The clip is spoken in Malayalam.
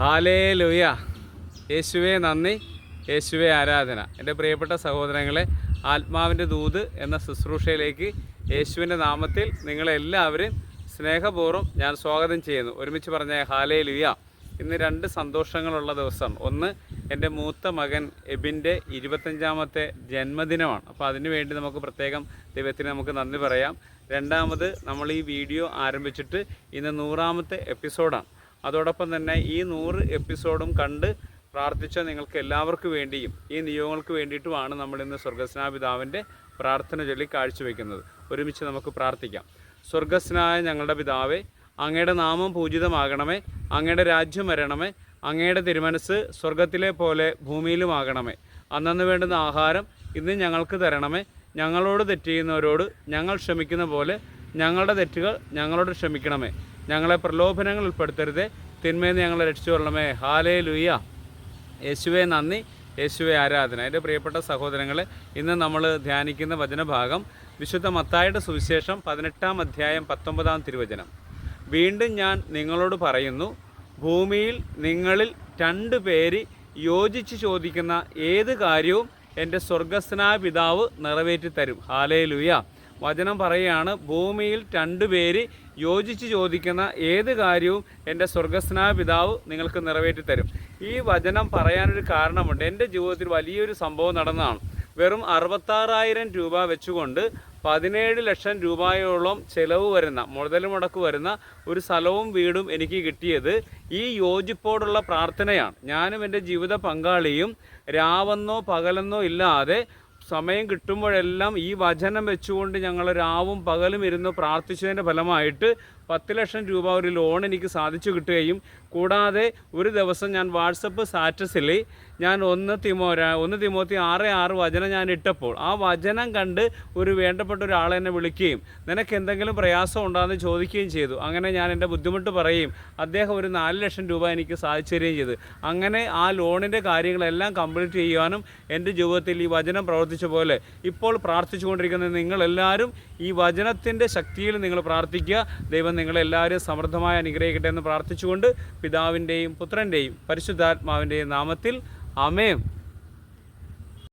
ഹല്ലേലൂയ. യേശുവേ നന്ദി, യേശുവേ ആരാധന. എൻ്റെ പ്രിയപ്പെട്ട സഹോദരങ്ങളെ, ആത്മാവിൻ്റെ ദൂത് എന്ന ശുശ്രൂഷയിലേക്ക് യേശുവിൻ്റെ നാമത്തിൽ നിങ്ങളെല്ലാവരും സ്നേഹപൂർവ്വം ഞാൻ സ്വാഗതം ചെയ്യുന്നു. ഒരുമിച്ച് പറഞ്ഞ ഹല്ലേലൂയ. ഇന്ന് രണ്ട് സന്തോഷങ്ങളുള്ള ദിവസം. ഒന്ന്, എൻ്റെ മൂത്ത മകൻ എബിൻ്റെ 25ാമത്തെ ജന്മദിനമാണ്. അപ്പോൾ അതിനു വേണ്ടി നമുക്ക് പ്രത്യേകം ദൈവത്തിന് നമുക്ക് നന്ദി പറയാം. രണ്ടാമത്, നമ്മൾ ഈ വീഡിയോ ആരംഭിച്ചിട്ട് ഇന്ന് 100ാമത്തെ എപ്പിസോഡാണ്. അതോടൊപ്പം തന്നെ ഈ 100 എപ്പിസോഡും കണ്ട് പ്രാർത്ഥിച്ച നിങ്ങൾക്ക് എല്ലാവർക്കും വേണ്ടിയും ഈ നിയോഗങ്ങൾക്ക് വേണ്ടിയിട്ടുമാണ് നമ്മളിന്ന് സ്വർഗസ്നാപിതാവിൻ്റെ പ്രാർത്ഥന ചൊല്ലി കാഴ്ചവെക്കുന്നത്. ഒരുമിച്ച് നമുക്ക് പ്രാർത്ഥിക്കാം. സ്വർഗസ്നായ ഞങ്ങളുടെ പിതാവേ, അങ്ങയുടെ നാമം പൂജിതമാകണമേ, അങ്ങയുടെ രാജ്യം വരണമേ, അങ്ങയുടെ തിരുമനസ് സ്വർഗത്തിലെ പോലെ ഭൂമിയിലുമാകണമേ. അന്നന്ന് വേണ്ടുന്ന ആഹാരം ഇന്ന് ഞങ്ങൾക്ക് തരണമേ. ഞങ്ങളോട് തെറ്റ് ചെയ്യുന്നവരോട് ഞങ്ങൾ ക്ഷമിക്കുന്ന പോലെ ഞങ്ങളുടെ തെറ്റുകൾ ഞങ്ങളോട് ക്ഷമിക്കണമേ. ഞങ്ങളെ പ്രലോഭനങ്ങൾ ഉൾപ്പെടുത്തരുതേ, തിന്മയിൽ നിന്ന് ഞങ്ങളെ രക്ഷിച്ചു കൊള്ളണമേ. ഹല്ലേലൂയ. യേശുവേ നന്ദി, യേശുവേ ആരാധന. എൻ്റെ പ്രിയപ്പെട്ട സഹോദരങ്ങളെ, ഇന്ന് നമ്മൾ ധ്യാനിക്കുന്ന വചനഭാഗം വിശുദ്ധ മത്തായിയുടെ സുവിശേഷം 18ാം അധ്യായം 19ാം തിരുവചനം. വീണ്ടും ഞാൻ നിങ്ങളോട് പറയുന്നു, ഭൂമിയിൽ നിങ്ങളിൽ 2 പേര് യോജിച്ച് ചോദിക്കുന്ന ഏത് കാര്യവും എൻ്റെ സ്വർഗസ്ഥനായ പിതാവ് നിറവേറ്റി തരും. ഹല്ലേലൂയ. വചനം പറയുകയാണ്, ഭൂമിയിൽ 2 പേര് യോജിച്ച് ചോദിക്കുന്ന ഏത് കാര്യവും എൻ്റെ സ്വർഗസ്ഥനായ പിതാവ് നിങ്ങൾക്ക് നിറവേറ്റി തരും. ഈ വചനം പറയാനൊരു കാരണമുണ്ട്. എൻ്റെ ജീവിതത്തിൽ വലിയൊരു സംഭവം നടന്നതാണ്. വെറും 66,000 രൂപ വെച്ചുകൊണ്ട് 17 ലക്ഷം രൂപയോളം ചിലവ് വരുന്ന, മുതൽ മുടക്ക് വരുന്ന ഒരു സ്ഥലവും വീടും എനിക്ക് കിട്ടിയത് ഈ യോജിപ്പോടുള്ള പ്രാർത്ഥനയാണ്. ഞാനും എൻ്റെ ജീവിത പങ്കാളിയും രാവെന്നോ പകലെന്നോ ഇല്ലാതെ സമയം കിട്ടുമ്പോഴെല്ലാം ഈ വചനം വെച്ചുകൊണ്ട് ഞങ്ങൾ രാവും പകലും ഇരുന്ന് പ്രാർത്ഥിച്ചതിൻ്റെ ഫലമായിട്ട് 10 ലക്ഷം രൂപ ഒരു ലോൺ എനിക്ക് സാധിച്ചു കിട്ടുകയും, കൂടാതെ ഒരു ദിവസം ഞാൻ വാട്സപ്പ് സ്റ്റാറ്റസിൽ ഞാൻ 1 തിമോത്തി 6:6 വചനം ഞാൻ ഇട്ടപ്പോൾ ആ വചനം കണ്ട് ഒരു വേണ്ടപ്പെട്ട ഒരാളെന്നെ വിളിക്കുകയും നിനക്ക് എന്തെങ്കിലും പ്രയാസം ഉണ്ടോയെന്ന് ചോദിക്കുകയും ചെയ്തു. അങ്ങനെ ഞാൻ എൻ്റെ ബുദ്ധിമുട്ട് പറയുകയും അദ്ദേഹം ഒരു 4 ലക്ഷം രൂപ എനിക്ക് സാധിച്ചു തരികയും ചെയ്തു. അങ്ങനെ ആ ലോണിൻ്റെ കാര്യങ്ങളെല്ലാം കംപ്ലീറ്റ് ചെയ്യുവാനും എൻ്റെ ജീവിതത്തിൽ ഈ വചനം പ്രവർത്തിച്ച പോലെ ഇപ്പോൾ പ്രാർത്ഥിച്ചുകൊണ്ടിരിക്കുന്ന നിങ്ങളെല്ലാവരും ഈ വചനത്തിൻ്റെ ശക്തിയിൽ നിങ്ങൾ പ്രാർത്ഥിക്കുക. ദൈവം നിങ്ങളെല്ലാവരും സമൃദ്ധമായി അനുഗ്രഹിക്കട്ടെ എന്ന് പ്രാർത്ഥിച്ചുകൊണ്ട് പിതാവിൻ്റെയും പുത്രൻ്റെയും പരിശുദ്ധാത്മാവിൻ്റെയും നാമത്തിൽ ആമേൻ.